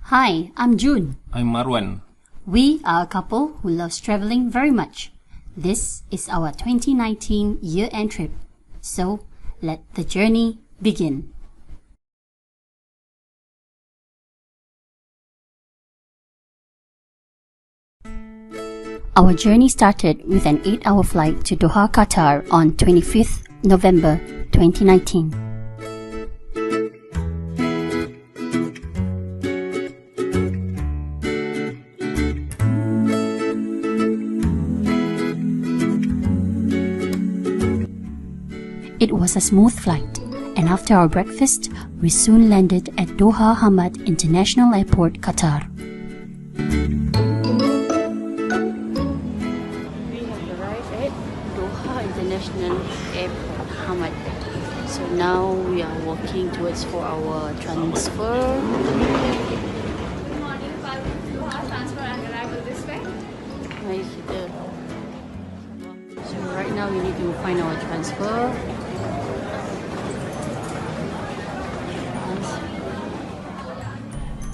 Hi, I'm June. I'm Marwan. We are a couple who loves traveling very much. This is our 2019 year-end trip. So, let the journey begin. Our journey started with an 8-hour flight to Doha, Qatar on 25th November 2019. It was a smooth flight, and after our breakfast, we soon landed at Doha Hamad International Airport, Qatar. We have arrived at Doha International Airport, Hamad. So now we are walking towards for our transfer. Good morning, welcome to Doha Transfer and Arrival this way. So right now we need to find our transfer.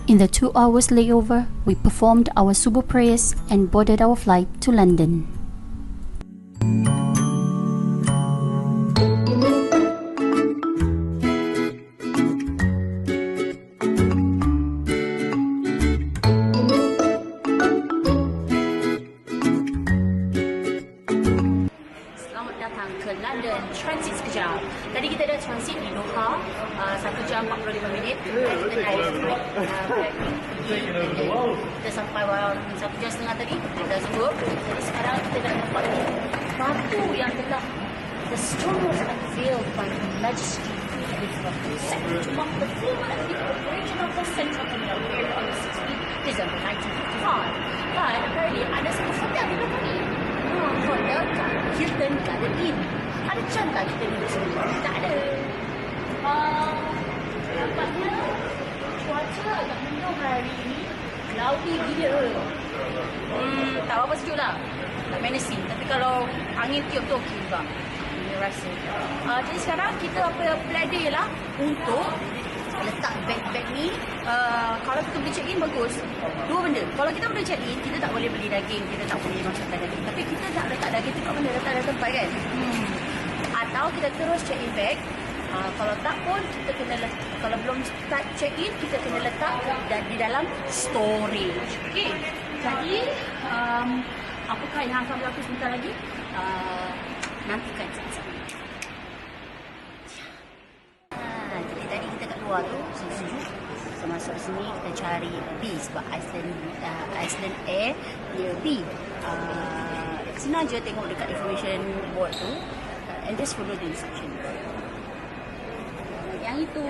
In the 2 hours layover, we performed our subuh prayers and boarded our flight to London. Selamat datang ke London. Transit sekejap. Tadi kita dah transit di Doha 1 jam 45 minit. Kita naik kita sampai 1 jam setengah tadi. Kita dah sebut. Jadi sekarang kita dah nampak batu yang telah the stone was unveiled by the Majesty of the second month of the original central terminal period on the 16th December 1955. But apparently ada satu hotel di belakang ni. Hotel kat Hilton Garden Inn. Ada cantik kita duduk sini? Tak ada. Nampaknya cuaca agak mendung hari ini. Cloudy gila. Tak apa sejuk lah. Tak menacing. Tapi kalau angin tiup tu okey juga. Ini rasa. Jadi sekarang kita apa plan dia ialah untuk letak beg-beg ni. Kalau kita boleh check in bagus. Dua benda. Kalau kita boleh check in, kita tak boleh beli daging, kita tak boleh masukkan daging. Tapi kita nak letak daging tu kat mana? Letak dalam tempat kan? Atau kita terus check in bag. Kalau tak pun kita kena kalau belum start check in, kita kena letak di dalam storage. Okey. Jadi apakah yang akan berlaku sebentar lagi? Nantikan sama-sama. Jadi tadi kita kat luar tu sejuk. So masuk sini kita cari B sebab Iceland Air near B. Senang je tengok dekat information board tu and just follow the instruction. Yang itu.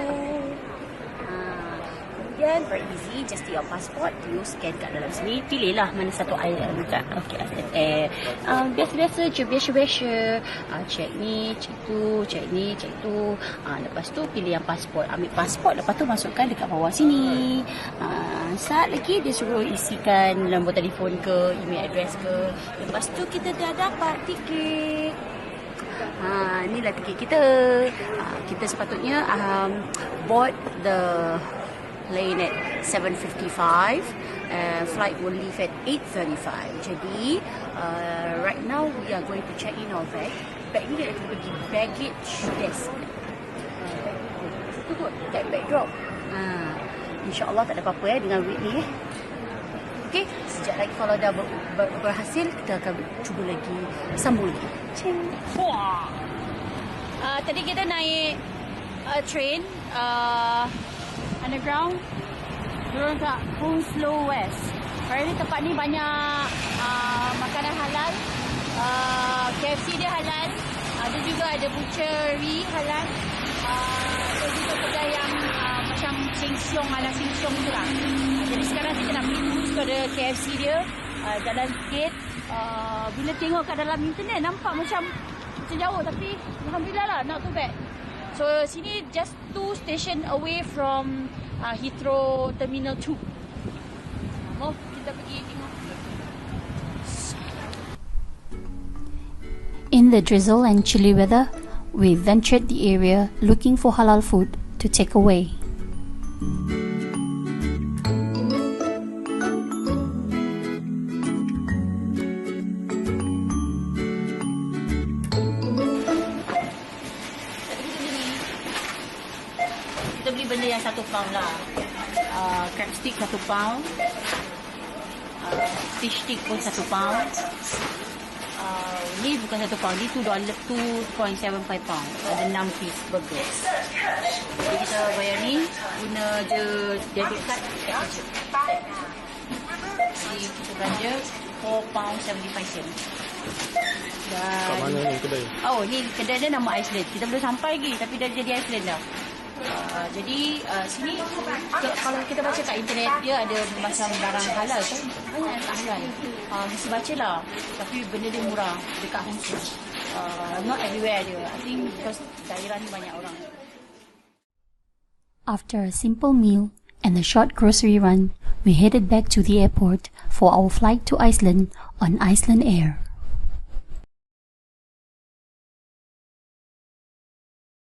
Kemudian very easy, just take your passport, you scan kat dalam sini, pilihlah mana satu island dekat. Okey, Iceland Air. Biasa-biasa je, biasa-biasa. Check ni, check tu, check ni, check tu. Lepas tu pilih yang passport, ambil passport, lepas tu masukkan dekat bawah sini. Saat lagi dia suruh isikan nombor telefon ke, email address ke. Lepas tu kita dah dapat tiket. Inilah tiket kita. Kita sepatutnya board the plane at 7:55. Flight will leave at 8:35. Jadi right now we are going to check in our bag. Bag ni kita pergi baggage desk. Tunggu, get bag drop. InsyaAllah tak ada apa-apa dengan weight ni. Okey, sekejap lagi kalau dah berhasil, kita akan cuba lagi, sambung lagi. Wah. Tadi kita naik train underground turun kat Hounslow West. Hari ni tempat ni banyak makanan halal. KFC dia halal. Ada juga ada butchery halal. Ada juga kedai yang macam sing-siong ala sing-siong tu lah. Jadi sekarang kita nak pergi pada KFC dia. Jalan sikit. Bila tengok kat dalam internet nampak macam jauh, tapi alhamdulillah lah, not too bad. So sini just 2 station away from Heathrow Terminal 2. Mau kita pergi tengok. In the drizzle and chilly weather, we ventured the area looking for halal food to take away. benda yang 1 pound lah. Crab stick 1 pound. Fish stick pun 1 pound. Ni bukan 1 pound, ni $2.75 pound. Ada 6 piece burger. Jadi kita bayar ni guna je debit card. Jadi kita belanja £4.75. Kat mana ni kedai? Oh, ni kedai dia nama Iceland. Kita belum sampai lagi tapi dah jadi Iceland dah. Jadi sini kalau kita baca kat internet dia ada macam barang halal kan? Banyak tak halal. Mesti bacalah. Tapi benda dia murah dekat Hong Kong. Not everywhere dia. I think because daerah ni banyak orang. After a simple meal and a short grocery run, we headed back to the airport for our flight to Iceland on Iceland Air.